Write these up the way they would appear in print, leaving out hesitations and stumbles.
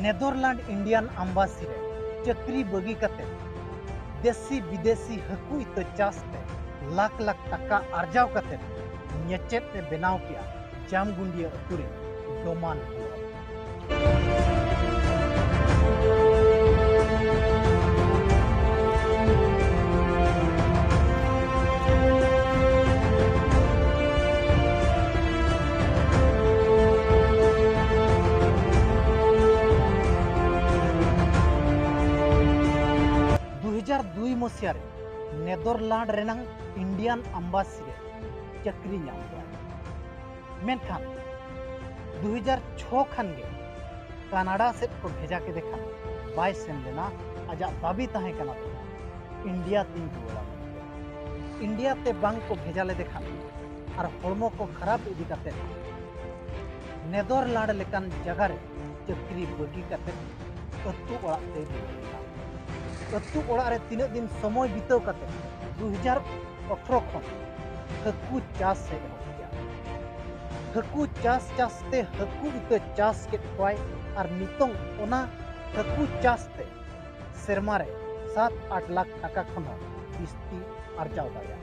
Netherland Indian embassy रे चक्री बगी कते देसी विदेशी हकू इत चासते लाख लाख टका अर्जाव कते नेचेत ने बनाव किया जामगुंडिया अतुरे डोमान हेम्ब्रम। 2002 मसीह नेदरलैंड रेनांग इंडियन एम्बासी रे चक्री नाम मेनखान 2006 खान गे कनाडा से को भेजा के देखा बाय सेन लेना आजा दाबी तहे कना तो इंडिया तीन रुआ इंडिया ते बांग को भेजा ले देखा और हड़मो को खराब इदी करते नेदरलैंड लेकान जगह रे चक्री बगी करते अतु ओड़ा ते अतु ओड़ा रे तीन दिन समय बीतव करते 2018 खन हकू चास से हकू चास चासते हकू इत चास के कोय और नितोंग ओना हकू चासते सेरमा रे 7-8 लाख टाका खन किस्ती अर्जाव दाया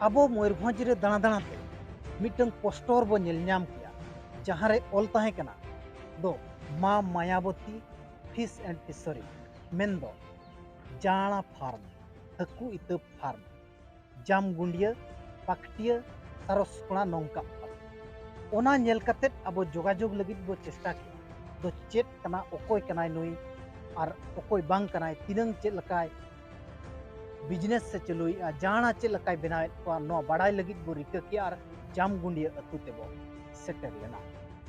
अब मयूरभंज रे दाना दाना ते मिटन पोस्टर बो नेलनाम किया जहां रे ऑल ताहे कना दो मां Mayawati fish and fishery main दो जाना फार्म हकू इत फार्म जामगुंडिया पाकटिया सारसकोना नौका ओना नेल कते अब जोगाजोग लगित बो चेष्टा किया दो चेत कना ओकोय कनाय नुई और ओकोय बांग कनाय तिनंग चेत लकाय बिजनेस से चलुआ जाना चेक लकाय बनावे को नो बड़ाई लगित बो रिका किया और जामगुंडिया अतु ते बो सेटर लेना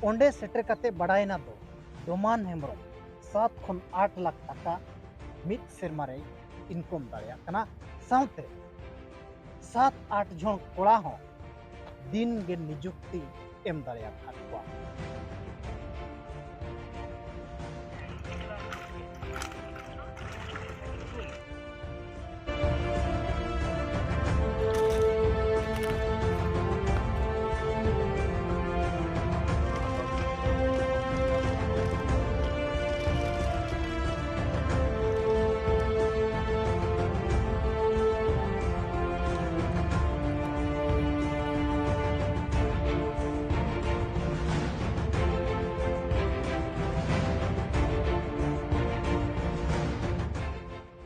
ओंडे सेटर कते बड़ायना दो डोमान हेम्ब्रम 7 खन 8 लाख टाका मिद सेरमा रे इनकम दाड़िया कना साउते 7-8 जन कोड़ा हो दिन गे निजुक्ति एम दाड़िया खातवा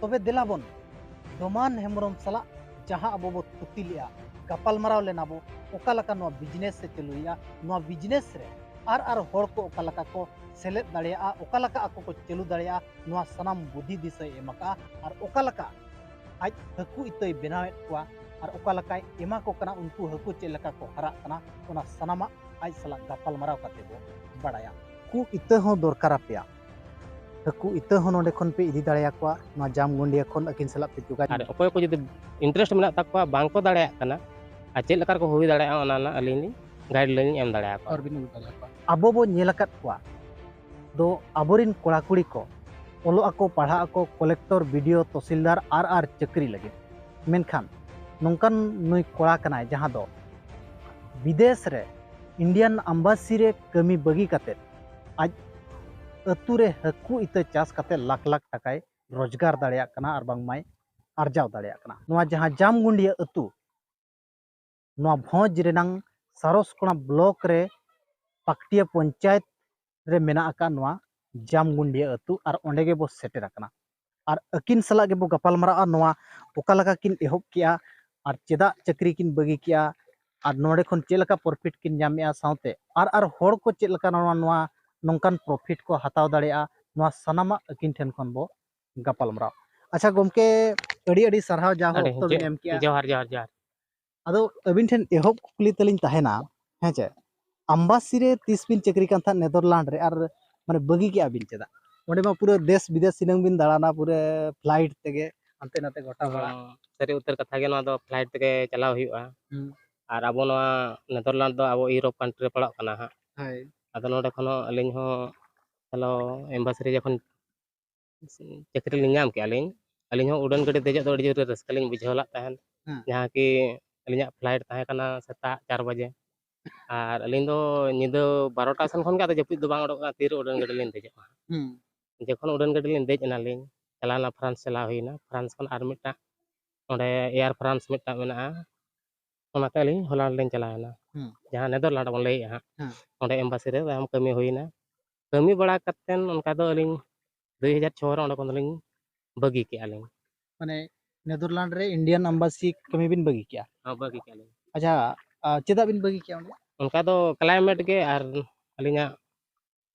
तबे दिलाबन डोमान हेम्ब्रम सला जहां अब बो तुति लिया गपाल मराव लेना बो ओकालका नो बिजनेस से चलुया नो बिजनेस रे आर होड़ को ओकालका को सेलेद दाड़िया ओकालका आको को चलु दाड़िया नो सनाम बुद्धि दिसय एमका और ओकालका आज हकू इतय बनावे कोआ और ओकालका एमा को कना उनको हकू चेलका को हरा कना ओना सनामा आज सला गपाल मराव काते बो बड़ाया कु इत हो दरकार पेया हकू इत हो नोडे खन पे इदी दाड़िया कोआ नो जामगुंडिया खन अकिन सला पे जुगा और अकोय को जदि इंटरेस्ट मेना तकवा बांग को दाड़िया कना आ चेल लकार को होई दाड़िया ओना ना अलिनी गाइडलाइन एम दाड़िया को और बिन दाड़िया को अबो बो नेलकत कोआ दो अबोरिन कोड़ा कुड़ी को ओलो आको पढ़ा आको कलेक्टर वीडियो तहसीलदार आर चक्री लगे मेनखान नोंकन नुई कोड़ा कनाय जहां दो विदेश रे इंडियन एम्बासी रे कमी बगी कते आज अतु रे हकू इत चास कते लाख लाख टकाय रोजगार दाड़िया कना और बांग माय अर्जाव दाड़िया कना नोआ जहां जामगुंडिया अतु नोआ भोज रेनांग सारसकोना ब्लॉक रे पाकटिया पंचायत रे मेना आका नोआ जामगुंडिया अतु और ओंडे गे बो सेटर कना और अकिन सला गे बो गपाल मरा नोआ ओकालका किन एहब किया और चेदा चक्री किन बगी किया और नोडे खन चेलका प्रॉफिट किन जामेआ साउते और होड़ को चेलका नोआ नोंकान प्रॉफिट को हताव दाड़िया नोआ सनामा अकिन ठेन खन बो गपाल मरा अच्छा गोमके अड़ी अड़ी सरहाव जाहो तो एम किया जोहार जोहार जोहार अदो अबिन ठेन एहब कुली तलिन तहेना हेचे एम्बासी रे 30 बिन चक्री कान था नेदरलैंड रे और माने बगी के अबिन चेदा ओंडे मा पूरा देश विदेश सिनंग बिन दाड़ाना पूरे फ्लाइट तेगे अंते नाते गोटा बड़ा सरी उत्तर कथा गे ना दो फ्लाइट तेगे चलाव हुआ ᱟᱨ ᱟᱵᱚ ᱱᱚᱣᱟ ᱱᱮᱫᱟᱨᱞᱮন্ড ᱫᱚ ᱟᱵᱚ ᱤউᱨᱳᱯ ᱠᱟᱱᱴᱨᱤ ᱨᱮ ᱯᱟᱲᱟᱜ ᱠᱟᱱᱟ ᱦᱟᱸᱜ ᱦᱳᱭ ᱟᱫᱚ ᱱᱚᱰᱮ ᱠᱷᱚᱱ ᱦᱚᱸ ᱟᱹᱞᱤᱧ ᱦᱚᱸ ᱦᱮᱞᱳ ᱮᱢᱵᱟᱥᱤ ᱨᱮ ᱡᱚᱠᱷᱚᱱ ᱪᱟᱹᱠᱨᱤ ᱞᱤᱧ ᱧᱟᱢ ᱠᱮᱜᱼᱟ ᱟᱹᱞᱤᱧ ᱦᱚᱸ ᱩᱰᱟᱹᱱ ᱜᱟᱹᱰᱤ ᱫᱮᱡᱚᱜ ᱫᱚ ᱟᱹᱰᱤ ᱡᱳᱨ ᱨᱟᱹᱥᱠᱟᱹ ᱞᱤᱧ ᱵᱩᱡᱷᱟᱹᱣ ᱞᱮᱫ ᱛᱟᱦᱮᱱ ᱦᱮᱸ ᱡᱟᱦᱟᱸ ᱠᱤ ᱟᱹᱞᱤᱧᱟᱜ ᱯᱷᱞᱟᱭᱤᱴ ᱛᱟᱦᱮᱸ ᱠᱟᱱᱟ ᱥᱮᱛᱟᱜ 4 ᱵᱟᱡᱮ ᱟᱨ ᱟᱹᱞᱤᱧ ᱫᱚ ᱧᱤᱫᱟᱹ 12ᱴᱟ ᱥᱮᱱ ᱠᱷᱚᱱ ᱜᱮ ᱟᱫᱚ ᱡᱟᱹᱯᱤᱫ ᱫᱚ ᱵᱟᱝ ᱚᱰᱚᱠᱚᱜᱼᱟ ᱛᱤᱨᱮ ᱩᱰᱟᱹᱱ ᱜᱟᱹᱰᱤ ᱞᱤᱧ ᱫᱮᱡᱚᱜᱼᱟ ᱦᱩᱸ ᱡᱚᱠᱷᱚᱱ ᱩᱰᱟᱹᱱ ᱜᱟᱹᱰᱤ ᱞᱤᱧ ᱫᱮᱡ ᱮᱱᱟᱞᱤᱧ ᱪᱟᱞᱟᱣᱱᱟ ᱯᱷᱨᱟᱱᱥ ᱪᱟᱞᱟᱣ ᱦᱩᱭᱱᱟ ᱯᱷᱨᱟᱱᱥ ᱠᱷᱚᱱ ᱟᱨ ᱢᱤᱫᱴᱟᱝ ᱚᱸᱰᱮ ᱮᱭᱟᱨ ᱯᱷᱨᱟᱱᱥ ᱢᱤᱫᱴᱟᱝ ᱢᱮᱱᱟᱜᱼᱟ ᱚᱱᱟᱛᱮ ᱟᱹᱞᱤᱧ ᱦᱚᱞᱟᱱᱰ ᱞᱤᱧ ᱪᱟᱞᱟᱣᱮᱱᱟ ᱦᱩᱸ ᱡᱟᱦᱟᱸ ᱱᱮᱫᱟᱨᱞᱮন্ᱰ ᱵᱚᱱ ᱞᱟᱹᱭᱮᱜᱼᱟ ᱦᱟᱸᱜ ᱦᱮᱸ ᱚᱸᱰᱮ ᱮᱢᱵᱟᱥᱤ ᱨᱮ ᱛᱟᱭᱚᱢ ᱠᱟᱹᱢᱤ ᱦᱩᱭᱱᱟ ᱠᱟᱹᱢᱤ ᱵᱟᱲᱟ ᱠᱟᱛᱮᱱ ᱚᱱᱠᱟ ᱫᱚ ᱟᱹᱞᱤᱧ 2006 ᱨᱮ ᱚᱸᱰᱮ ᱠᱷᱚᱱ ᱫᱚᱞᱤᱧ ᱵᱟᱹᱜᱤ ᱠᱮᱜᱼᱟ ᱞᱤᱧ ᱢᱟᱱᱮ ᱱᱮᱫᱟᱨᱞᱮন্ড ᱨᱮ ᱤন্ডিয়াन एम्बासी ᱠᱟᱹᱢᱤ ᱵᱤᱱ ᱵᱟᱹᱜᱤ ᱠᱮᱜᱼᱟ ᱵᱟᱹᱜᱤ ᱠᱮᱜᱼᱟ ᱞᱤᱧ ᱟᱪᱪᱷᱟ ᱪᱮᱫᱟᱜ ᱵᱤᱱ ᱵᱟᱹᱜᱤ ᱠᱮᱜᱼᱟ ᱚᱸᱰᱮ ᱚᱱᱠᱟ ᱫᱚ ᱠᱞᱟᱭᱢᱮᱴ ᱜᱮ ᱟᱨ ᱟᱹᱞᱤᱧᱟᱜ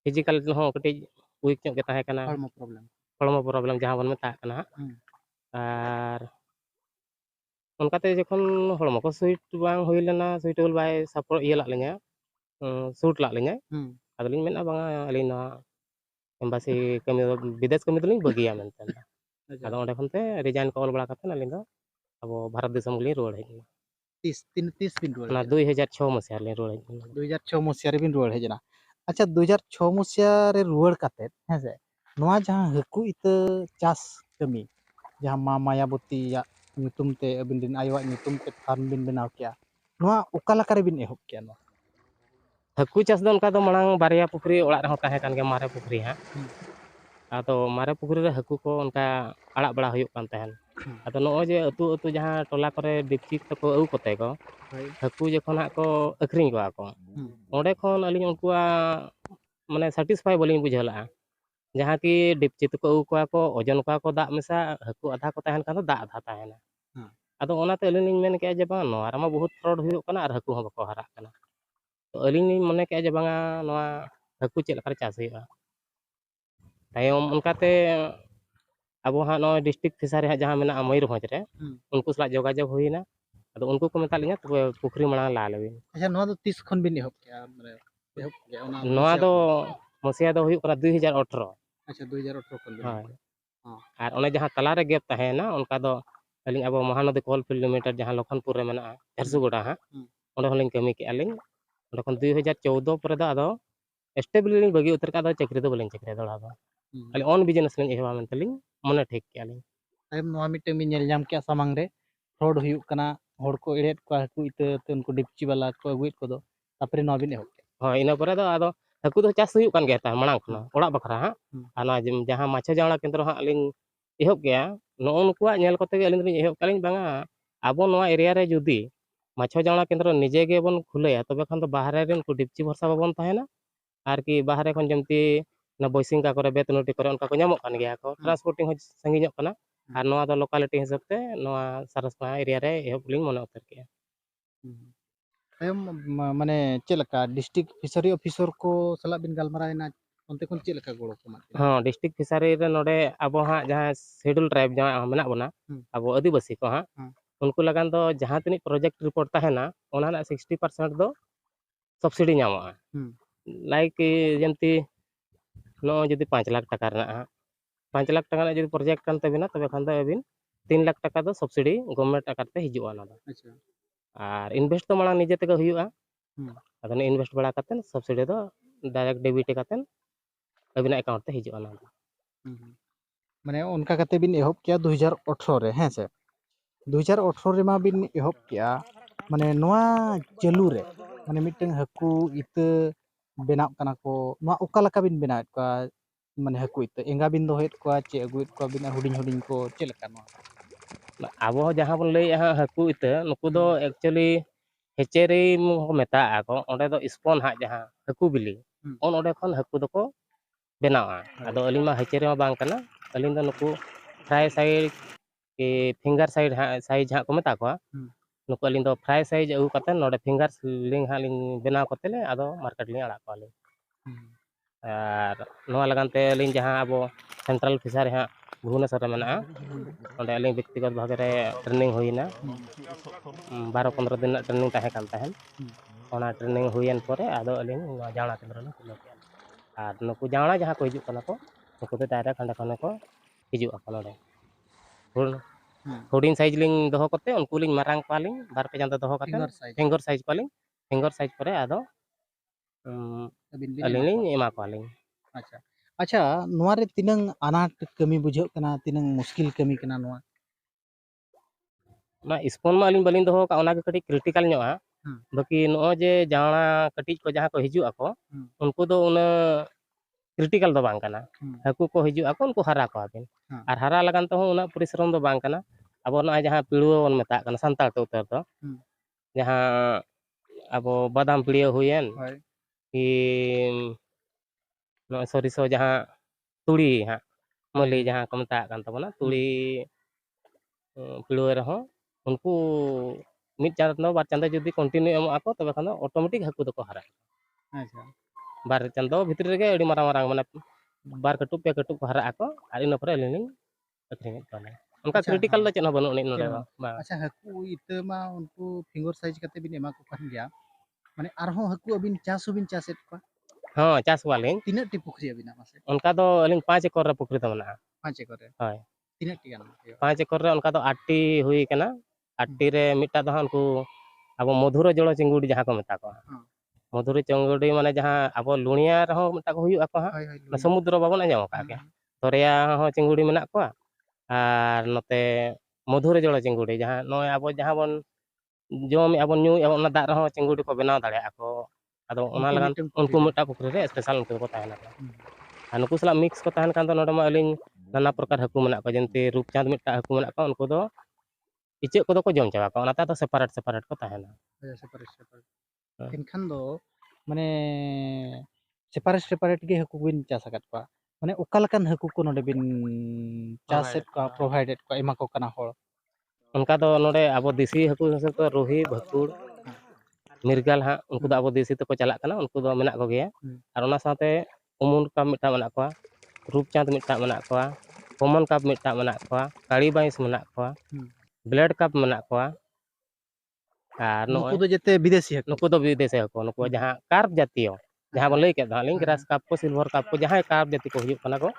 ᱯᱷᱤᱡᱤᱠᱮᱞ ᱦᱚᱸ ᱠᱟᱹᱴᱤᱡ ᱩᱭᱤᱠ ᱧᱚᱜ ᱜᱮ ᱛᱟᱦᱮᱸ ᱠᱟᱱᱟ ᱦᱚᱲᱢᱚ ᱯᱨᱚᱵᱞᱮᱢ ᱦᱚᱲᱢᱚ ᱯᱨᱚᱵᱞᱮᱢ ᱡᱟᱦᱟᱸ ᱵᱚᱱ ᱢᱮᱛᱟᱜ ᱠᱟᱱᱟ ᱦᱟᱸᱜ ᱦᱩᱸ ᱟᱨ ᱚᱱᱠᱟᱛᱮ ᱡᱚᱠᱷᱚᱱ ᱦᱚᱲᱢᱚ ᱠᱚ ᱥᱩᱭᱤᱴ ᱵᱟᱝ ᱦᱩᱭ ᱞᱮᱱᱟ ᱥᱩᱭᱴᱮᱵᱚᱞ ᱵᱟᱭ ᱤᱭᱟᱹ ᱞᱟᱜ ᱞᱤᱧᱟ ᱥᱩᱴ ᱞᱟᱜ ᱞᱤᱧᱟᱹ ᱦᱩᱸ ᱟᱫᱚᱞᱤᱧ ᱢᱮᱱᱟ ᱵᱟᱝᱟ ᱟᱹᱞᱤᱧ ᱱᱚᱣᱟ ᱮᱢᱵᱟᱥᱤ ᱠᱟᱹᱢᱤ ᱫᱚ ᱵᱤᱫᱮᱥ ᱠᱟᱹᱢᱤ ᱫᱚᱞᱤᱧ ᱵᱟᱹᱜᱤᱭᱟ ᱢᱮᱱᱛᱮ ᱟᱪᱪᱷᱟ ᱟᱫᱚ ᱚᱸᱰᱮ ᱠᱷᱚᱱᱛᱮ ᱨᱤᱡᱟᱭᱤᱱ ᱠᱚ ᱚᱞ ᱵᱟᱲᱟ ᱠᱟᱛᱮᱫ ᱟᱹᱞᱤᱧ ᱫᱚ ᱟᱵᱚ ᱵᱷᱟᱨᱚᱛ ᱫᱤᱥᱚᱢ ᱜᱮᱞᱤᱧ ᱨᱩᱣᱟᱹᱲ ᱦᱮᱡ ᱮᱱᱟ ᱛᱤᱥ ᱵᱤᱱ ᱨᱩᱣᱟᱹᱲ ᱚᱱᱟ ᱦᱮᱡ ᱮᱱᱟ 2006 ᱢᱟᱥᱤᱦᱟ ᱨᱮᱞᱤᱧ ᱨᱩᱣᱟᱹᱲ ᱦᱮᱡ ᱮᱱᱟ 2006 मसीहा ᱨᱮᱵᱤᱱ ᱨᱩᱣᱟᱹᱲ ᱦᱮᱡ ᱮᱱᱟ ᱟᱪᱪᱷᱟ 2006 मसीहा रे रुआड़ कातेद हेजे नोआ जहां हकु इते चास कमी जहां मा मायाबती या nyutum te abin din aywa nyutum te farm bin benaw kya नोआ ओका लका रे बिन एहब कया नो ᱦᱟᱹᱠᱩ ᱪᱟᱥ ᱫᱚ ᱚᱱᱠᱟ ᱫᱚ ᱢᱟᱲᱟᱝ ᱵᱟᱨᱭᱟ ᱯᱩᱠᱷᱨᱤ ᱚᱲᱟᱜ ᱨᱮᱦᱚᱸ ᱛᱟᱦᱮᱸ ᱠᱟᱱ ᱜᱮᱭᱟ ᱢᱟᱨᱮ ᱯᱩᱠᱷᱨᱤ ᱦᱟᱸᱜ ᱟᱫᱚ ᱢᱟᱨᱮ ᱯᱩᱠᱷᱨᱤ ᱨᱮ ᱦᱟᱹᱠᱩ ᱠᱚ ᱚᱱᱠᱟ ᱟᱲᱟᱜ ᱵᱟᱲᱟ ᱦᱩᱭᱩᱜ ᱠᱟᱱ ᱛᱟᱦᱮᱱ ᱟᱫᱚ ᱱᱚᱜᱼᱚᱭ ᱡᱮ ᱟᱹᱛᱩ ᱟᱹᱛᱩ ᱡᱟᱦᱟᱸ ᱴᱚᱞᱟ ᱠᱚᱨᱮ ᱰᱤᱯᱪᱤ ᱛᱮᱠᱚ ᱟᱹᱜᱩ ᱠᱚᱛᱮ ᱠᱚ भाई ᱦᱟᱹᱠᱩ ᱡᱚᱠᱷᱚᱱ ᱦᱟᱸᱜ ᱠᱚ ᱟᱹᱠᱷᱨᱤᱧ ᱠᱚᱣᱟ ᱠᱚ ᱚᱸᱰे ᱠᱷᱚᱱ ᱟᱹᱞᱤᱧ ᱩᱱᱠᱩᱣᱟᱜ ᱢᱟᱱᱮ ᱥᱟᱴᱤᱥᱯᱷᱟᱭ ᱵᱟᱹᱞᱤᱧ ᱵᱩᱡᱷᱟᱹᱣ ᱞᱟᱜᱼᱟ ᱡᱟᱦᱟᱸ ᱠᱤ ᱰᱤᱯᱪᱤ ᱛᱮᱠᱚ ᱟᱹᱜᱩ ᱠᱚᱣᱟ ᱠᱚ ᱳᱡᱚᱱ ᱠᱚᱣᱟ ᱠᱚ ᱫᱟᱜ ᱢᱮᱥᱟ ᱦᱟᱹᱠᱩ ᱟᱫᱷᱟ ᱠᱚ ᱛᱟᱦᱮᱱ ᱠᱷᱟᱱ ᱫᱚ ᱫᱟᱜ ᱟᱫᱷᱟ ᱛᱟᱦᱮᱱᱟ ᱟᱫᱚ ᱚᱱᱟᱛᱮ ᱟᱹᱞᱤᱧ ᱞᱤᱧ ᱢᱮᱱ ᱠᱮᱜᱼᱟ ᱡᱮ ᱵᱟᱝ ᱱᱚᱣᱟ ᱨᱮᱢᱟ ᱵᱚᱦᱩᱛ ᱯᱷᱨᱚᱰ ᱦᱩᱭᱩᱜ ᱠᱟᱱᱟ ᱟᱨ ᱦᱟᱹᱠᱩ ᱦᱚᱸ ᱵᱟᱠᱚ ᱦᱟᱨᱟᱜ ᱠᱟᱱᱟ ᱛᱚ ᱟᱹᱞᱤᱧ ᱞᱤᱧ ᱢᱚᱱᱮ ᱠᱮᱜᱼᱟ ᱡᱮ ᱵᱟᱝᱟ ᱱᱚᱣᱟ ᱦᱟᱹᱠᱩ ᱪᱮᱫ ᱞᱮᱠᱟᱨᱮ ᱪᱟᱥ ᱦᱩᱭᱩᱜᱼᱟ ᱛᱟᱭᱚᱢ ᱚᱱᱠᱟᱛᱮ ᱟᱵᱚ ᱦᱟᱸᱜ ᱱᱚᱜᱼᱚᱭ ᱰᱤᱥᱴᱨᱤᱠᱴ ᱯᱷᱤᱥᱟᱨᱤ ᱦᱟᱸᱜ ᱡᱟᱦᱟᱸ ᱢᱮᱱᱟᱜᱼᱟ ᱢᱚᱭᱩᱨᱵᱷᱚᱸᱡᱽ ᱨᱮ उनको साथ जोगाजोग हुईना अदो उनको को मेता लिया तो पुखरी मांग ला लेबी अच्छा नोआ दो 30 खन बिन एहब कया माने एहब कया ओना नोआ मसीहा दो खन मसिया दो हुयुग कना 2018 अच्छा 2018 खन बिन हाय हां और ओने जहां तला रे गैप ताहेना उनका दो अलिंग अब महानदी कोलफिल्ड लिमिटेड जहां लखनपुर रे मेना झरसुगुड़ा हां ओंडे होलिंग कमी के अलिंग ओंडे खन 2014 पर दो अदो स्टेबल लिंग बगी उतर का दो चक्री दो बलिंग चक्री दो आदो अली ऑन बिजनेस लिंग एहवा मेंतलिंग मने ठीक के अलिंग तायम नोआ मिटे मिन नेल जाम कया सामांग रे फ्रॉड हुयुग कना हड़ को एड़ेत को हकु इते ते उनको डिपची वाला को अगुइट को दो तापरे नोआ बिन एहब ᱦᱳᱭ ᱤᱱᱟᱹ ᱯᱚᱨᱮ ᱫᱚ ᱟᱫᱚ ᱦᱟᱹᱠᱩ ᱫᱚ ᱪᱟᱥ ᱦᱩᱭᱩᱜ ᱠᱟᱱ ᱜᱮᱭᱟ ᱛᱟᱦᱮᱸ ᱢᱟᱲᱟᱝ ᱠᱷᱚᱱᱟᱜ ᱚᱲᱟᱜ ᱵᱟᱠᱷᱨᱟ ᱦᱟᱸᱜ ᱟᱨ ᱱᱚᱣᱟ ᱡᱟᱦᱟᱸ ᱢᱟᱪᱷᱟ ᱡᱟᱣᱲᱟ ᱠᱮᱱᱫᱨᱚ ᱦᱟᱸᱜ ᱞᱤᱧ ᱮᱦᱚᱵ ᱜᱮᱭᱟ ᱱᱚᱜᱼᱚ ᱱᱩᱠᱩᱣᱟᱜ ᱧᱮᱞ ᱠᱚᱛᱮ ᱜᱮ ᱟᱹᱞᱤᱧ ᱫᱚᱞᱤᱧ ᱮᱦᱚᱵ ᱠᱟᱜ ᱞᱤᱧ ᱵᱟᱝᱟ ᱟᱵᱚ ᱱᱚᱣᱟ ᱮᱨᱤᱭᱟ ᱨᱮ ᱡᱩᱫᱤ ᱢᱟᱪᱷᱟ ᱡᱟᱣᱲᱟ ᱠᱮᱱᱫᱨᱚ ᱱᱤᱡᱮ ᱜᱮᱵᱚᱱ ᱠᱷᱩᱞᱟᱹᱭᱟ ᱛᱚᱵᱮ ᱠᱷᱟᱱ ᱫᱚ ᱵᱟᱦᱨᱮ ᱨᱮᱱ ᱩᱱᱠᱩ ᱰᱤᱯᱪᱤ ᱵᱷᱚᱨᱥᱟ ᱵᱟᱵᱚᱱ ᱛᱟᱦᱮᱱᱟ ᱟᱨ ᱠᱤ ᱵᱟᱦᱨᱮ ᱠᱷᱚᱱ ᱡᱮᱢᱛᱤ ᱚᱱᱟ ᱵᱚᱭᱥᱤᱝᱠᱟ ᱠᱚᱨᱮ ᱵᱮᱛᱱᱳᱴᱤ ᱠᱚᱨᱮ ᱚᱱᱠᱟ ᱠᱚ ᱧᱟᱢᱚᱜ ᱠᱟᱱ ᱜᱮᱭᱟ ᱠᱚ ᱴᱨᱟᱱᱥᱯᱳर्टिᱝ ᱦᱚᱸ ᱥᱟᱺᱜᱤᱧᱚᱜ ᱠᱟᱱᱟ ᱟᱨ ᱱᱚᱣᱟ ᱫᱚ ᱞᱳᱠᱟᱞᱤᱴᱤ ᱦᱤᱥᱟᱹᱵ ᱛᱮ ᱱᱚᱣᱟ ᱥᱟᱨᱥᱯᱟ ᱮᱨᱤᱭᱟ ᱨᱮ ᱮᱦᱚᱵ ᱞᱤᱧ ᱢᱚᱱᱮ ᱩᱛᱟᱹᱨ ᱠᱮᱜᱼᱟ तायम माने चेलका डिस्ट्रिक्ट फिशरी ऑफिसर को सला बिन गालमरायना onte kon चेलका गोड़ो को मा हाँ डिस्ट्रिक्ट फिसारी रे नोडे अब हाँ जहाँ शेड्यूल ट्राइब जहाँ मेना बना अब आदिवासी को हाँ उनको लगान दो जहाँ तनिक प्रोजेक्ट रिपोर्ट ताहेना ओना ना 60% दो सब्सिडी ᱧᱟᱢᱚᱜᱼᱟ लाइक जमती नो जदि 5 लाख टका रना हाँ 5 लाख टका जदि प्रोजेक्ट कान तबिना तबे खान दो अबिन 3 लाख टका दो सब्सिडी गवर्नमेंट अकाते हिजुआ ना अच्छा और इन्वेस्ट तो मांग निजे तक हुआ अदो इन्वेस्ट बड़ा काते सब्सिडी दो डायरेक्ट डेबिट काते अबिना अकाउंट ते हिजुआ ना माने उनका कते बिन एहब किया 2018 रे हैं से 2018 रे मा बिन एहब किया माने नोआ चालू रे माने मिटन हकु इते बेनाव कना को नोआ ओका लका बिन बेनाव का माने हकु इते एंगा बिन दोहेत को चे अगुइत को बिन हुडिंग हुडिंग को चेलका नोआ अब जहाँ बन लई हकु इते नुकु दो एक्चुअली हेचेरी को मेता को ओंडे दो स्पॉन हा जहाँ हकु बिली ओन ओंडे खन हकु दको बनावा अदो अलिंग मा हेचेरी मा बांग कना अलिंग दो नुकु फ्राई साइड के फिंगर साइड हाँ साइज हाँ को मेता को नुकु अलिंग दो फ्राई साइज अगु कते नोडे फिंगर लिंग हाँ लिंग बनाव कते ले अदो मार्केट लिंग अड़ा को लिंग और नोआ लगानते अलिंग जहाँ अब सेंट्रल फिशरी हाँ भुवनेश्वर में मेना ओंडे अलिंग व्यक्तिगत भाग रे ट्रेनिंग हुईना 12-15 दिन ट्रेनिंग ताहे कान ताहेन ओना ट्रेनिंग हुईन परे आदो अलिंग जावड़ा केंद्र लो खुलो के और नुकु जावड़ा जहाँ को हिजुग कना को नुकु दो डायरेक्ट हंडे खने को हिजुग ako नोडे हुडिंग साइज लिंग दोहो करते उनको लिंग मारांग पालिंग बार पे चांदा दोहो करते finger size Paling finger size परे आदो अलिंग लिंग एमा पालिंग अच्छा अच्छा नोआ रे तिनंग अनाट कमी बुझो कना तिनंग मुश्किल कमी कना नोआ ना स्पोन मा अलिंग बलिंग दोहो का ओना के कटी क्रिटिकल ᱧᱚᱜᱼᱟ बाकी नो जे जाना कटी को जहां को हिजु ako उनको दो उन क्रिटिकल दो बांग कना हाकू को हिजु ako उनको हरा को आबिन और हरा लगान तो उना परिश्रम दो बांग कना अब ना जहां पिड़ुआ बन मेता कना संताल तो उतर दो जहां अब बादाम पिड़िया हुयन कि नो सरिसो जहां तुड़ी हां मली जहां को मेता कान तबना तुड़ी पिड़ुआ रहो उनको मिड चांदो बार चांदो जदी कंटिन्यू एमो ako तबे खान ऑटोमेटिक हाकू दो को हरा अच्छा बार चांदो भितर रे अड़ी मारा मारा माने बार कटु पे कटु को हरा ako और इन पर लिंग अखरिंग पाले उनका क्रिटिकल दो चेनो बनु नोडे बा अच्छा हाकू इते मा उनको फिंगर साइज कते बिन एमा को कान गया माने आरहो हाकू अबिन चास बिन चासेत को हां चास वालिंग तीना टी पुखरी अबिना मासे उनका दो अलिंग 5 एकड़ रे पुखरी दो मना 5 एकड़ रे हाय तीना टी गान 5 एकड़ रे उनका दो 8 टी हुई कना 8 टी रे मिटा दो उनको अब मधुर जल चिंगुड़ी जहां को मेता को मधुर चिंगुड़ी माने जहां अब लुणिया रहो मेता को हुई ako हां समुद्र बाबन आंजम का के तोरिया हो चिंगुड़ी मेना को और नते मधुर जल चिंगुड़ी जहां नय अब जहां बन जम अब न्यू अब दा रहो चिंगुड़ी को बनाव दाड़े ako अदो ओना लगान उनको मिटा पुखरी रे स्पेशल उनको को ताहना और नुकु सला मिक्स को ताहन कान दो नोडे मा अलिंग नाना प्रकार हाकू मेना को जंते रूपचांद मिटा हाकू मेना को उनको दो इचे को दो को जम चाबा को ओनाता तो सेपरेट सेपरेट को ताहना सेपरेट इनखान दो माने सेपरेट सेपरेट गे हाकू बिन चास सकत को माने ओकालकान हाकू को नोडे बिन चासेत को प्रोवाइडेड को एमा को कना होड़ उनका दो नोडे अब देसी हाकू हिसाब तो रोही भकुड़ मिर्गाल हाँ उनको दो अब देसी तक चला कना उनको दो मेना को गया और ओना साथे उमुन का मिटा मेना को रूपचांद मिटा मेना को कॉमन कप मिटा मेना को काड़ी बाइस मेना को ब्लेड कप मेना को और नुकु दो जते विदेशी हाकू नुकु दो विदेशी हाकू नुकु जहां कार्प जातीय जहां बन लई के दालिंग ग्रास कप को सिल्वर कप को जहां कार्प जाति को हुई कना को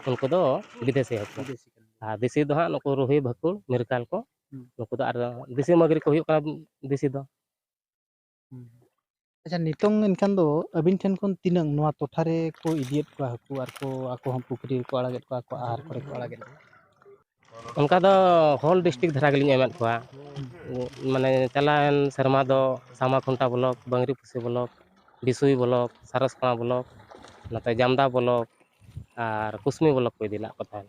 उनको दो विदेशी हाकू आ देसी दो हां नुकु रोही भकुड़ मिर्गाल को नुकु दो और देसी मगरी को हुई कना देसी दो अच्छा नितोंग इनखान दो अबिन ठेन कोन तिनंग नोआ टोठारे को इदियत को हाकू आर को आको हम पुखरी को आड़ागेत को आको आहार करे को आड़ागेत उनका दो होल डिस्ट्रिक्ट धरा गलिंग एमत को माने चलान शर्मा दो सामा खुंटा ब्लॉक बंगरी पुसी ब्लॉक बिसुई ब्लॉक सारसपा ब्लॉक नते जामदा ब्लॉक और कुसमी ब्लॉक को इदिला को थान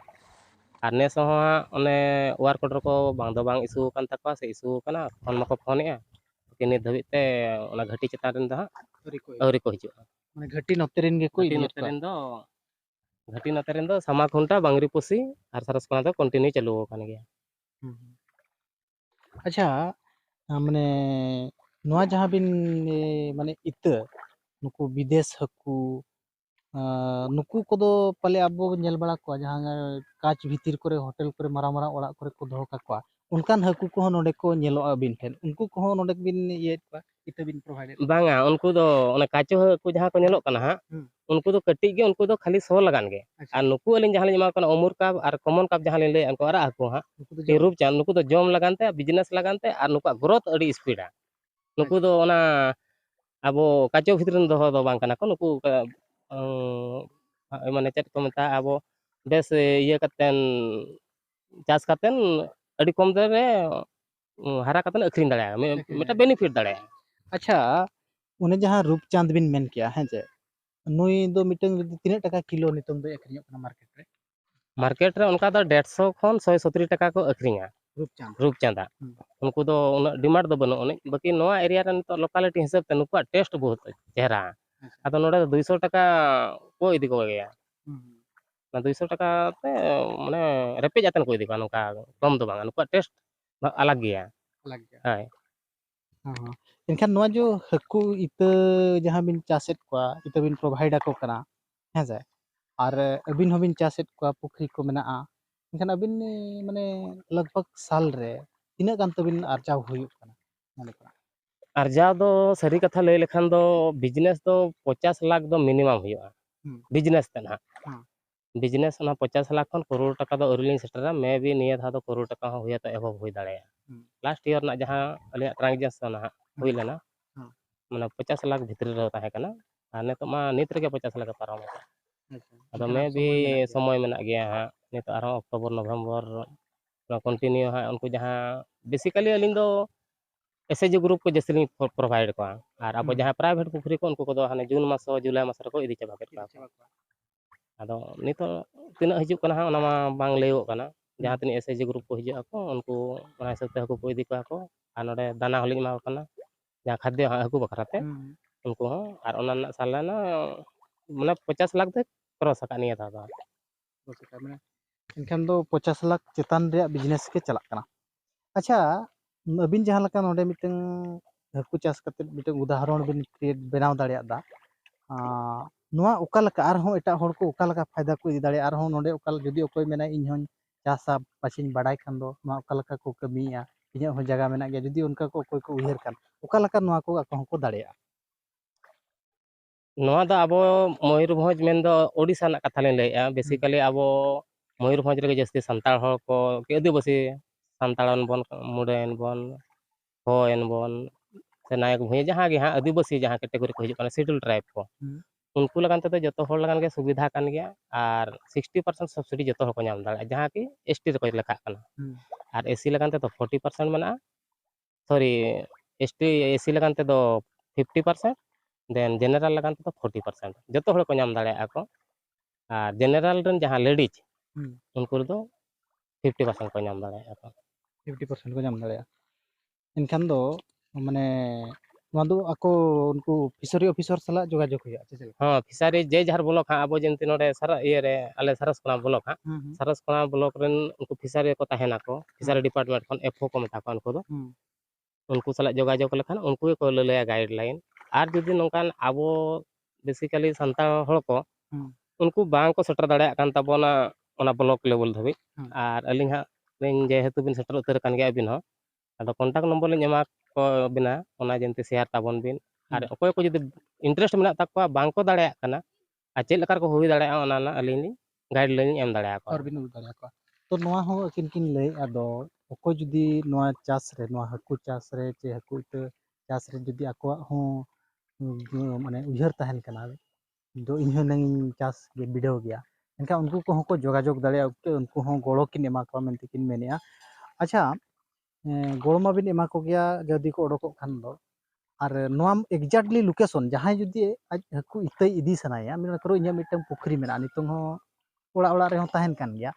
और नेस हो ओने वार कोडर को बांग दो बांग इशू कान तकवा से इशू कना फोन मको फोन ए किने धबिते ओना घाटी चेतान रेन दा औरी को हिजु माने घाटी नतेरिन गे को इदियत को घाटी नतेरिन दो सामा खुंटा बंगरी पुसी और सारसपा दो कंटिन्यू चालू कान गया अच्छा माने नोआ जहां बिन माने इत नुकु विदेश हाकू नुकु को दो पले अब नेल बड़ा को जहां काच भीतर करे होटल करे मारा मारा ओड़ा करे को दोह का को उनकान हाकू को नोडे को नेलो बिन ठेन उनको को नोडे बिन ये इत बिन प्रोवाइडेड बांगा उनको दो ओना काचो हाकू जहां को नेलो कना हां उनको दो कटी गे उनको दो खाली सो लगान गे और नुकु अलिन जहां ले मा कना उमुर का और कॉमन का जहां ले उनको आरा हाकू हां रूप चांद नुकु दो जम लगानते बिजनेस लगानते और नुकु ग्रोथ अड़ी स्पीडा नुकु दो ओना अब काचो भीतर दो दो बांग कना को नुकु माने चेत को मता अब बेस ये कतेन चास कतेन अड़ी कम दर रे हरा कतेन अखरिन दाड़ा मेटा बेनिफिट दाड़ा अच्छा उन्हें जहां रूपचांद बिन मेन किया है जे नुई दो मीटिंग तीना टका किलो नितम दो अखरियो कना मार्केट रे उनका दो 150 खन 170 टका को अखरिंगा रूपचांदा उनको दो उन डिमांड दो बनो बाकी नोआ एरिया रे तो लोकालिटी हिसाब ते नुकु टेस्ट बहुत चेहरा अदो नोडे 200 टका को इदी को गया ना 200 टका ते माने रेपे जातन को इदी को नुका कम दो बांगा नुकु टेस्ट अलग गया हाय हां इनखान नोआ जो हाकू इत जहां बिन चासेत को इत बिन प्रोवाइड को कना है जे और अबिन होबिन चासेत को पुखरी को मेना इनखान अबिन माने लगभग साल रे तीना गान तबिन आरजाव हुई कना माने अर्जा दो सरी कथा ले लेखान दो बिजनेस दो 50 लाख दो मिनिमम हुआ बिजनेस ते ना बिजनेस 50 लाख खन करोड़ टाका दो अरिलिंग सेटरा मे भी निया था दो करोड़ टाका हो हुई तो एबो हुई दाड़े लास्ट ईयर ना जहां अलिया ट्रांजेक्शन ना हुई लेना माने 50 लाख भितर रे ताहे कना आ नितो मा नित रे 50 लाख पारम अदो मे भी समय मेना गया हां नितो आरो अक्टोबर नवंबर कंटिन्यू हां उनको जहां बेसिकली अलिंग दो एसएजी ग्रुप को जैसे प्रोवाइड को और अब जहां प्राइवेट पुखरी को उनको को दो हाने जून मास जुलाई मास रे को इदी चाबा केट का अदो नितो तिना हिजुक कना हां ओना मा बांग लेयो कना जहां तिनी एसएजी ग्रुप को हिजुक को उनको ओना हिसाब ते हकु को इदी को आ नोडे दाना हलिंग मा कना जहां खाद्य हकु बखराते उनको हो और ओना ना सालाना माने 50 लाख तक क्रॉस का निया था इनखान दो 50 लाख चेतान रे बिजनेस के चला कना अच्छा अबिन जहां लका नोडे मिटन हकु चास कते मिटन उदाहरण बिन क्रिएट बनाव दाड़िया दा नोआ ओका लका आर हो एटा हड़ को ओका लका फायदा को इदी दाड़िया आर हो नोडे ओका जदी ओकोय मेना इन हों चासा पाचिन बाडाय खान दो नोआ ओका लका को कमिया इᱧᱟᱹᱜ ᱦᱚᱸ ᱡᱟᱭᱜᱟ ᱢᱮᱱᱟᱜ ᱜᱮᱭᱟ ᱡᱩᱫᱤ ᱚᱱᱠᱟ ᱠᱚ ᱚᱠᱚᱭ ᱠᱚ ᱩᱭᱦᱟᱹᱨ ᱠᱷᱟᱱ ᱚᱠᱟ ᱞᱮᱠᱟ ᱱᱚᱣᱟ ᱠᱚ ᱟᱠᱚ ᱦᱚᱸᱠᱚ ᱫᱟᱲᱮᱭᱟᱜᱼᱟ नोआ दा अब मयूरभंज मेन दो ओडिशा ना कथा लेन लेया बेसिकली अब मयूरभंज रे जस्ती संताल हड़ को के आदिवासी संतालन बन मुडेन बन होएन बन से नायक भुइया जहां गे हां आदिवासी जहां कैटेगरी को हिजुक शेड्यूल ट्राइब को उनको लगान ते जतो हड़ लगान के सुविधा कान गया और 60% सब्सिडी जतो हड़ को नाम दाड़ा जहां की एसटी रे को लेखा कना और एसी लगान ते तो 40% मेना सॉरी एसटी एसी लगान ते दो 50% देन जनरल लगान ते तो 40% जतो हड़ को नाम दाड़ा को और जनरल रन जहां लेडीज उनको दो 50% को नाम दाड़ा को 50% को नाम दाड़ा इनखान दो माने नोआ दो आको उनको फिशरी ऑफिसर सला जोगाजोग हुआ हाँ फिशरी जे जहार ब्लॉक हां अब जेंति नोडे सारा ये रे आले सरसकोना ब्लॉक हां सरसकोना ब्लॉक रेन उनको फिशरी को ताहेना को फिशरी डिपार्टमेंट खन एफओ को मेता को उनको दो उनको सला जोगाजोग लेखान उनको को लेया गाइडलाइन और जुदी नोकान अब बेसिकली संताल हड़ को उनको बांग को सेटर दाड़ा कान तबोना ओना ब्लॉक लेवल धबी और अलिंग हा जेहेतु बिन सेटर उतर कान गया बिन हो अदो कांटेक्ट नंबर लिंग एमा को बिना ओना जेंति शेयर ताबन बिन और अकोय को जुदी इंटरेस्ट मेना तकवा बांग को दाड़ा काना आ चेल लकार को हुई दाड़ा ओना ना अलिंग गाइडलाइन एम दाड़ा को और बिन उद दाड़ा को तो नोआ हो अकिन किन लay अदो अकोय जुदी नोआ चास रे नोआ हकु चास रे चे हकु ते चास रे जुदी अको हो माने उयहर तहन कना दो इन नंग चास गे बिडो गया इनका उनको को हो जोगाजोग दाड़ा उनको हो गोड़ो किन एमा को मेनते किन मेनिया अच्छा गोड़ो मा बिन एमा को गया जदी को ओडको खान दो और नोआ एक्जैक्टली लोकेशन जहां जुदी आज हकु इतै इदी सनाया मेन करो इᱧ मिटन पुखरी मेना नितों हो ओड़ा ओड़ा रे हो तहन कान गया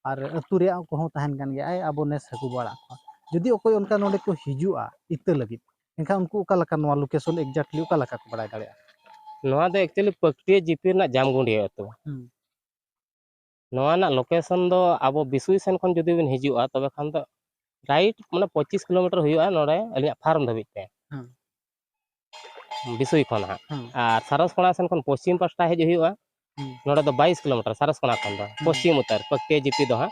और अतु रे को हो तहन कान गया आई अब नेस हकु बड़ा को जुदी ओकोय उनका नोडे को हिजुआ इतै लगित इनका उनको ओका लका नोआ लोकेशन एक्जैक्टली ओका लका को बड़ा दाड़िया नोआ दो एक्चुअली पक्टिया जीपी ना जामगुंडी तो नोआ ना लोकेशन दो अब बिसुई सेन खन जुदी बिन हिजुआ तबे खान दो राइट माने 25 किलोमीटर हुआ नोडे अलिया फार्म धबित ते बिसुई खन हा और सरसकोना सेन खन पश्चिम पास्टा हेज हुआ नोडे दो 22 किलोमीटर सरसकोना खन दो पश्चिम उत्तर पक्टिया जीपी दो हा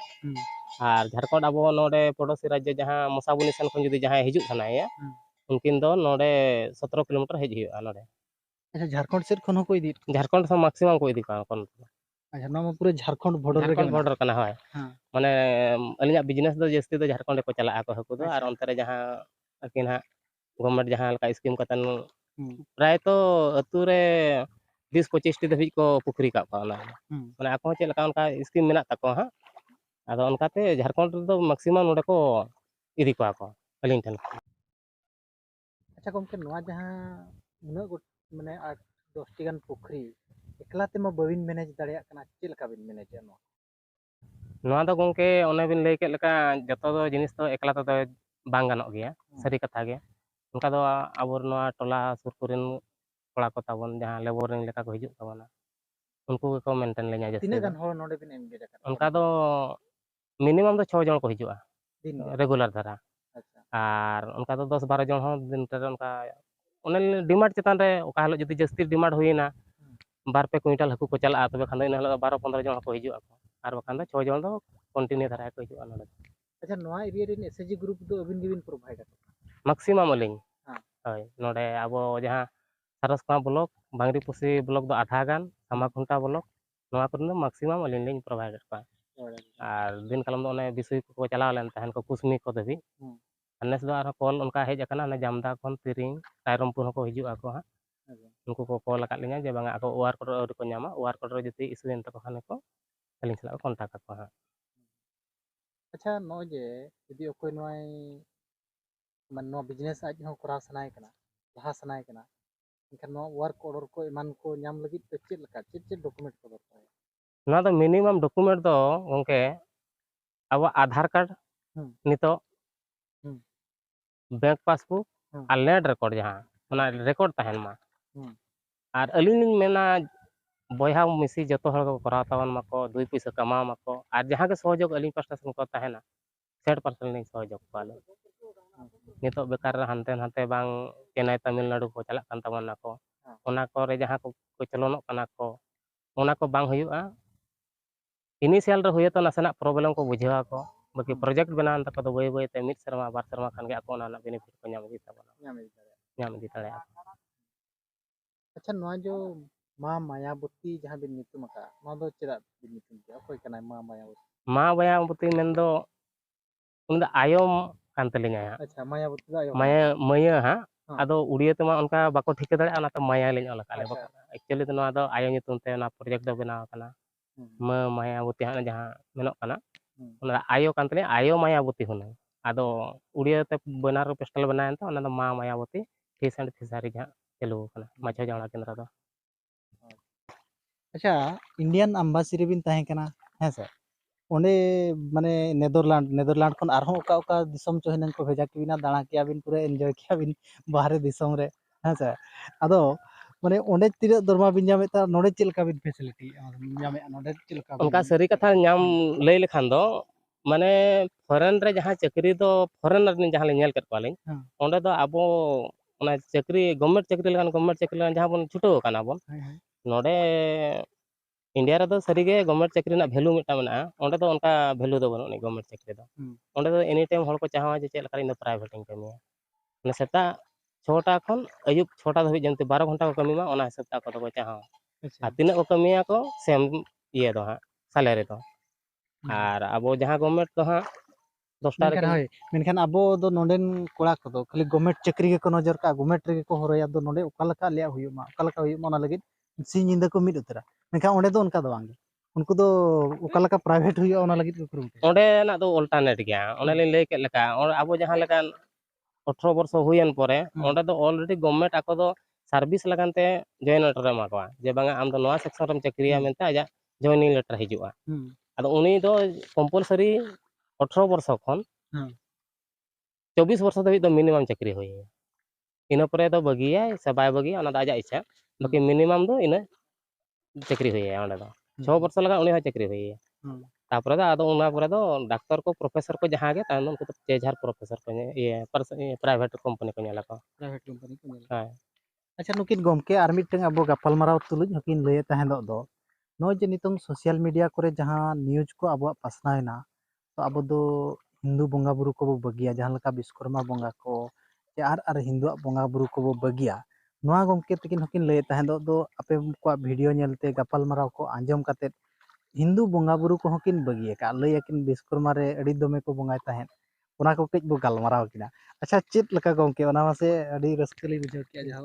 और झारखंड अब नोडे पड़ोसी राज्य जहां मसाबुनी सेन खन जुदी जहां हिजुक थानाया उनकिन दो नोडे 17 किलोमीटर हेज हुआ नोडे अच्छा झारखंड सेट खन को इदी झारखंड से मैक्सिमम को इदी का कोन अच्छा नोमा पूरे झारखंड बॉर्डर रे बॉर्डर कना है माने अलिया बिजनेस दो जस्ती दो झारखंड को चला को हकु दो और अंतरे जहां अकिन हा गवर्नमेंट जहां लका स्कीम कतन प्राय तो अतु रे 20-25 टी धबी को पुखरी का पाना माने आको चेल का उनका स्कीम मेना तको हा आदो उनकाते झारखंड दो मैक्सिमम नोडे को इदी को अलिंग ठन अच्छा गमके नोआ जहां उना माने 8-10 टी गान पुखरी एकला तेमा बबिन मैनेज दाड़िया कना चेल का बिन मैनेज नो नोआ दो गंके ओने बिन लay के लका जतो दो जिनिस तो एकला तो बांग गानो गया सरी कथा गे उनका दो आबर नोआ टोला सुर कुरिन कोड़ा को ताबन जहां लेबरिंग लेका को हिजुक ताबना उनको को मेंटेन ले냐 जस्ती तिना गान हो नोडे बिन एंगेज का उनका दो मिनिमम दो 6 जन को हिजुआ दिन रेगुलर धारा अच्छा और उनका दो 10-12 जन हो दिन रे उनका ओने डिमांड चेतान रे ओका हलो जदी जस्ती डिमांड हुईना 2-2 क्विंटल हकु को चला तबे खान इन हलो 12-15 जन को हिजुआ और बखान दो 6 जन दो कंटिन्यू धारा को हिजुआ नोडे अच्छा नोआ एरिया रे एसएजी ग्रुप दो अबिन गिबिन प्रोवाइड मैक्सिमम अलिंग हां होय नोडे अब जहां सरसकोना ब्लॉक बांगरीपोसी ब्लॉक दो आधा गान सामाखुंटा ब्लॉक ᱱᱚᱣᱟ ᱠᱚᱨᱮ ᱫᱚ ᱢᱮᱠᱥᱤᱢᱟᱢ ᱟᱹᱞᱤᱧ ᱞᱤᱧ ᱯᱨᱳᱵᱷᱟᱭᱤᱰ ᱠᱚᱣᱟ ᱟᱨ ᱫᱤᱱ ᱠᱟᱞᱚᱢ ᱫᱚ ᱚᱱᱮ ᱵᱤᱥᱚᱭ ᱠᱚᱠᱚ ᱪᱟᱞᱟᱣ ᱞᱮᱱ ᱛᱟᱦᱮᱱ ᱠᱚ ᱠᱩᱥᱢᱤ ᱠᱚ ᱫᱷᱟᱹᱵᱤᱡ ᱟᱨ ᱱᱮᱥ ᱫᱚ ᱟᱨᱦᱚᱸ ᱠᱚᱞ ᱚᱱᱠᱟ ᱦᱮᱡ ᱟᱠᱟᱱᱟ ᱚᱱᱮ ᱡᱟᱢᱫᱟ ᱠᱷᱚᱱ ᱛᱤᱨᱤᱝ ᱨᱟᱭᱨᱚᱢᱯᱩᱨ ᱦᱚᱸᱠᱚ ᱦᱤᱡᱩᱜ ᱟᱠᱚ ᱦᱟᱸᱜ उनको को कॉल अकाद लिया जे बांगा ako OR कोड आउरी को ᱧᱟᱢᱟ OR कोड रे जति इशू एन तको खाने को अलिंग सला कांटेक्ट ako हां अच्छा नो जे यदि अकोय नोय मान नो बिजनेस आज हो करा सनाय कना लहा सनाय कना इनखान नो वर्क ऑर्डर को ईमान को ᱧᱟᱢ ᱞᱟᱹᱜᱤᱫ ᱛᱮ ᱪᱮᱫ ᱞᱮᱠᱟ ᱪᱮᱫ डॉक्यूमेंट को दरकार ᱱᱚᱣᱟ ᱫᱚ ᱢᱤᱱᱤᱢᱟᱢ ᱰᱚᱠᱩᱢᱮন্ট ᱫᱚ ᱜᱚᱝᱠᱮ ᱟᱵᱚ आधार कार्ड ᱱᱤᱛᱚᱜ बैंक पासबुक और लैंड रिकॉर्ड जहां ओना रिकॉर्ड तहन मा और अलिंग लिंग मेना बयहा मिसी जतो हर को कराव तावन माको 2 पैसा कमाव माको और जहां के सहयोग अलिंग पास्टा से को तहना 60% लिंग सहयोग पाले नितो बेकार हानते हानते बांग चेन्नई तमिलनाडु को चला कान तावन नाको ओना को रे जहां को चलनोक कना को ओना को बांग हुयुआ इनिशियल रे हुयो तो नासना प्रॉब्लम को बुझेवा को बाकी प्रोजेक्ट बनान तक तो बय बय ते मिड शर्मा बार शर्मा खान के ako ओना ना बेनिफिट को ᱧᱟᱢ इदी ताबना ᱧᱟᱢ इदी ताले अच्छा नोआ जो मां मायावती जहां बिन नितुम का नोआ दो चेदा बिन नितुम के अकोय कनाय मां मायावती मां मायावती मेंदो उन द आयम कान तलिंगा अच्छा मायावती दा माया मया हा आदो उड़िया तेमा उनका बाको ठिक दाड़े ओना तो माया लिन ओला काले एक्चुअली तो नोआ दो आयो नितुम ते ना प्रोजेक्ट दो बनाव kana मायावती हा जहां मेनोक kana ओना आयो कान तले आयो मायावती हुना आदो उड़िया ते बनार पेस्टल बनायन तो ओना दो मां मायावती फिश एंड फिशरी जहां चलू kana मछो जावड़ा केंद्र दो अच्छा इंडियन एम्बेसी रे बिन ताहे kana है सर ओंडे माने नेदरलैंड खन आरहों ओका दिसम चोहिनन को भेजा किबिना दाणा किया बिन पूरा एन्जॉय किया बिन बाहरे दिसम रे है सर आदो माने ओंडे तिरे दरमा बिन जामे ता नोडे चिलका बिन फैसिलिटी जामे नोडे चिलका उनका सरी कथा नाम लई लेखान दो माने फॉरेन रे जहां चक्री दो फॉरेन रे जहां ले नेल कर पालिन ओंडे दो आबो ओना चक्री गवर्नमेंट चक्री लगान जहां बन छुटो काना बन नोडे इंडिया रे दो सरी गे गवर्नमेंट चक्री ना वैल्यू मिटा मेना ओंडे दो उनका वैल्यू दो बनो गवर्नमेंट चक्री दो ओंडे दो एनी टाइम हर को चाहवा जे चेल लका इन प्राइवेट इन कमिया ने सेता 6टा खन अयुब 6टा धबि जंते 12 घंटा को कमी मा ओना हिसाब ता को दो चाहवा आ तिना को कमिया को सेम ये दो हा सैलरी दो और अब जहां गवर्नमेंट तो हाँ 10टा रे मेनखान अबो दो नोडेन कोड़ा को दो खाली गवर्नमेंट चक्री के को नजर का गवर्नमेंट रे को हरया दो नोडे ओकालका लिया हुयुमा ओकालका हुयुमा ओना लगित सी निंदा को मिद उतरा मेनखान ओंडे दो उनका दो वांगे उनको दो ओकालका प्राइवेट हुयुआ ओना लगित को करूम ओंडे ना दो अल्टरनेट गया ओना ले लेके लका अब जहां लकान 18 वर्ष हुयन परे ओंडे दो ऑलरेडी गवर्नमेंट आको दो सर्विस लगानते जॉइन लेटर रे माकवा जे बांगा आम दो नवा सेक्शन रम चक्रिया मेनते आजा जॉइनिंग लेटर हिजुआ आदो उनी दो कंपलसरी 18 वर्ष खन 24 वर्ष धबि दो मिनिमम चक्री होय इना परे दो बगिया से बाय बगिया ओना आजा इच्छा बाकी मिनिमम दो इना चक्री होय ओंडे दो 6 वर्ष लगा उनी चक्री होय तापरे दो आदो उना परे दो डॉक्टर को प्रोफेसर को जहां गे तान उनको तो जेझार प्रोफेसर को ये प्राइवेट कंपनी को नेला को प्राइवेट कंपनी को नेला हां अच्छा नुकिन गमके are मिटeng abo gapal maraw tuluj hokin lay tahendok do no je nitong social media kore jahan news ko abo pasnaina तो अब दो हिंदू बोंगा बुरु को बो बगिया जहां लका विश्वकर्मा बोंगा को आर हिंदू बोंगा बुरु को बो बगिया नोआ गमके तकिन होकिन लय ताहें दो आपे को वीडियो नेलते गपाल माराव को आंजम काते हिंदू बोंगा बुरु को होकिन बगिया का लय अकिन विश्वकर्मा रे अडी दमे को बोंगाय ताहें ओना को कज बो गालमाराव किना अच्छा चेत लका गमके ओना मासे अडी रस्कली बुझाव किया जहां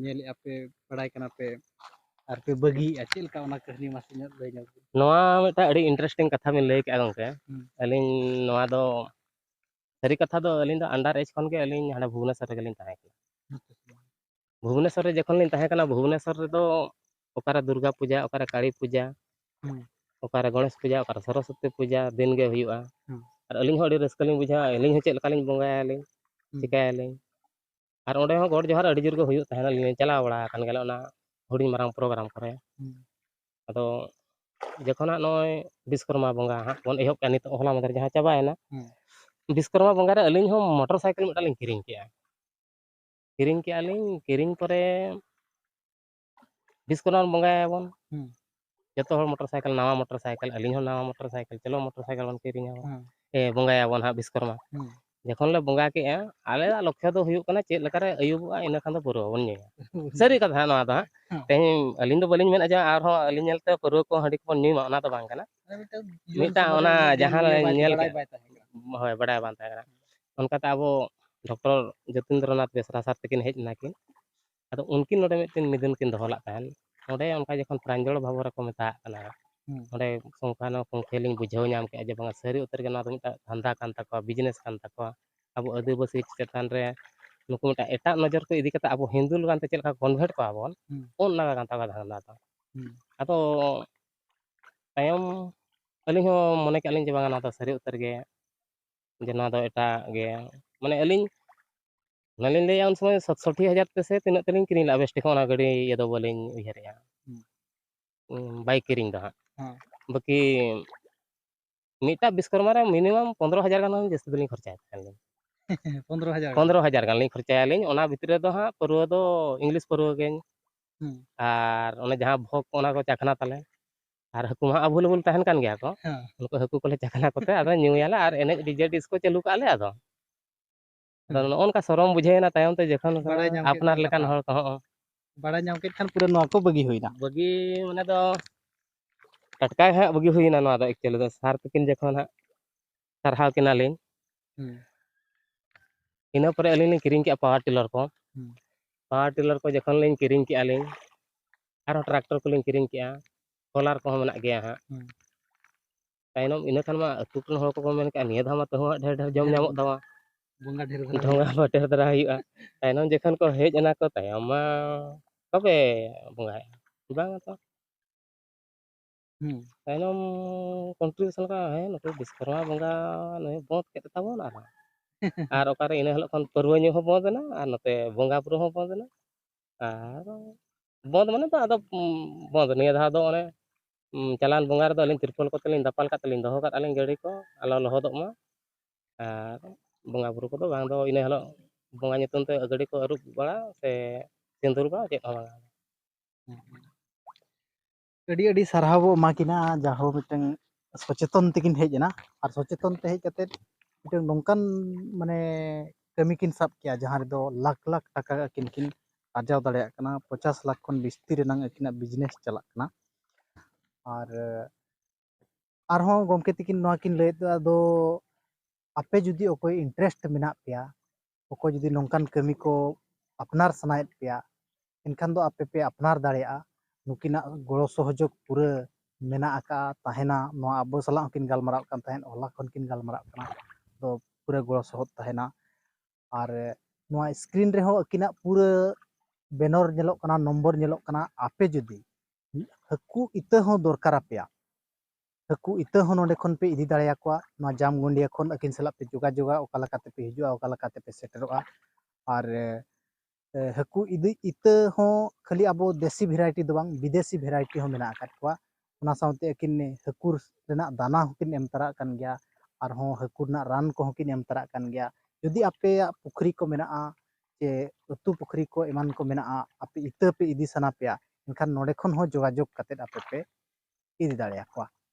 नेल आपे पढ़ाई कना पे आर पे बगी चेल का ओना कहानी मासे ᱧᱚᱜ लय ᱧᱚᱜ नोआ मेटा अडी इंटरेस्टिंग कथा में लय के गंके अलिन नोआ दो सरी कथा दो अलिन दो अंडर एज खन के अलिन हाडे भुवनेश्वर रे गलिन ताहे भुवनेश्वर रे जखन लिन ताहे कना भुवनेश्वर रे दो ओकारा दुर्गा पूजा ओकारा काली पूजा ओकारा गणेश पूजा ओकारा सरस्वती पूजा दिन गे हुयुआ और अलिन हो अडी रस्कलिन बुझा अलिन हो चेल लकालिन बोंगायालिन चिकायालिन और ओंडे हो गॉड जोहार अडी जोर के हुयुत ताहेना लिन चला बड़ा कान गेला ओना हुडिन मारांग प्रोग्राम करे अदो जखना नय विश्वकर्मा बोंगा हा बन एहब का नित हला मदर जहां चाबायना विश्वकर्मा बोंगा रे अलिन हो मोटरसाइकिल मिटा लिन किरिंग के अलिन किरिंग परे विश्वकर्मा बोंगायाबन जतो हर मोटरसाइकिल नवा मोटरसाइकिल अलिन हो नवा मोटरसाइकिल चलो मोटरसाइकिल बन किरिंग ए बोंगायाबन हा विश्वकर्मा जखन ले बंगा केआ आले लक्ष्य दो हुयुग कना चेद लेकारे अयुबा इना खान दो पुरो बन ᱧᱩᱭᱟ सरी कथा नवा दो तेही अलिन दो बलिन मेना जे आर हो अलिन नेलते पुरो को हंडी को ᱧᱩᱭ मा ओना दो बांग कना मिटा ओना जहां नेल के होय बडाय बान ताहे कना उनकाते आबो डॉक्टर जतीन्द्रनाथ बेसरा सर तकिन हेज नाकिन अदो उनकिन नोडे मिटिन मिदुन किन दोहलाक ताहन ओडे उनका जखन प्रांजल भाव रे को मेता कना ओडे संखानो संखेलिंग बुझाव नाम के जे बांगा सरी उतर के ना मिटा धंधा कान तको बिजनेस कान तको अब आदिवासी चेतान रे नुकु मिटा एटा नजर को इदी कता अब हिंदू लगान ते चलका कन्वर्ट को आबन ओन लगा कान तका धंधा तो अतो तायम अलिन हो मने के अलिन जे बांगा ना तो सरी उतर गे जे ना दो एटा गे माने अलिन नलिन ले उन समय 67,000 ते से तिनक तलिन किनी ला बेस्ट कोना गाड़ी ये दो बोलिन उयहरिया बाइक किरिंग दो हां बाकी मिटा विश्वकर्मा रे मिनिमम 15,000 गान जस्ती दलिन खर्चा थालिन 15,000 गान लिन खर्चा आलिन ओना भितरे दो हां परुवा दो इंग्लिश परुवा गेन आर ओने जहां भोग ओना को चाखना ताले आर हकु मा अवेलेबल तहन कान गया को उनको हकु कोले चाखना कोते आदो न्यूयाला आर एने डीजे डिस्को चालू काले आदो उनका शरम बुझेना तायम ते जखन अपनार लेकान हर को बड़ा नाम के खान पूरा नवा को बगी होइना बगी माने दो टटका हां बगी होइना नवा दो एक्चुअली दो सार तकिन जखन हां सरहाव किनालिन इना परे अलिन किरिंग के पावर टिलर को जखन लिन किरिंग के आलिन आरो ट्रैक्टर को लिन किरिंग के सोलार को मेना गया हां ताइनम इना खान मा अतु कन हर को मेन के निया धामा तो ढेर ढेर जम नामो दवा बंगा ढेर ढोंगा बटेर दरा हुआ ताइनम जखन को हेज अना को तायम मा कबे बंगा बांग तो ताइनम कंट्रीब्यूशन का है नको विश्वकर्मा बंगा नै बहुत के ताबो ना आर ओकारे इना हलो खन परवा ᱧᱩ हो बंद ना आर नते बंगा पुरो हो बंद ना आर बंद माने तो आदो बंद निया धा दो ओने चलान बंगा रे दो अलिन तिरपल को तलिन दापाल का तलिन दोहो का अलिन गाड़ी को आलो लहोदोक मा आर बंगा पुरो को दो बांग दो इना हलो बंगा nyutum ते गाड़ी को अरुप बड़ा से सिंदूर बा चेत हो बांगा अड़ी अड़ी सरहाव माकिना जाहो मिटंग सचेतन तकिन हेजना और सचेतन ते हेज कते मिटंग नोंकान माने कमी किन साब किया जहां रे दो लाख लाख टाका किन किन आजाव दाड़िया कना 50 लाख खन बिस्ती रेनांग अकिना बिजनेस चलाक कना और आरहों गमके तकिन नवा किन लय दो आपे जुदी ओकोय इंटरेस्ट मेना पेया ओको जुदी नोंकान कमी को अपनार सनायत पेया इनखान दो आपे पे अपनार दाड़िया नुकिना गड़ो सहयोग पूरा मेना आका ताहेना नवा अबो सला किन गालमाराव कान ताहेन होला खन किन गालमाराव कना तो पूरा गड़ो सहयोग ताहेना और नवा स्क्रीन रे हो अकिना पूरा बैनर नेलोक कना नंबर नेलोक कना आपे जुदी हकु इता हो दरकार पेया हकु इता हो नोंडे खन पे इदी दाड़िया को नवा जामगुंडिया खन अकिन सला पे जोगाजोगा ओकाला काते पे हिजुआ ओकाला काते पे सेटरोआ और हकु इदी इता हो खाली अब देसी भेराइटी दो बांग विदेशी भेराइटी हो मेना आकात को ओना साउते अकिन हकुर रेना दाना होकिन एम तरा कान गया और हो हकुर ना रान को होकिन एम तरा कान गया यदि आपे पुखरी को मेना जे उतु पुखरी को इमान को मेना आपे इता पे इदी सना पेया इनखान नोडे खन हो जोगाजोग काते आपे पे इदी दाड़िया को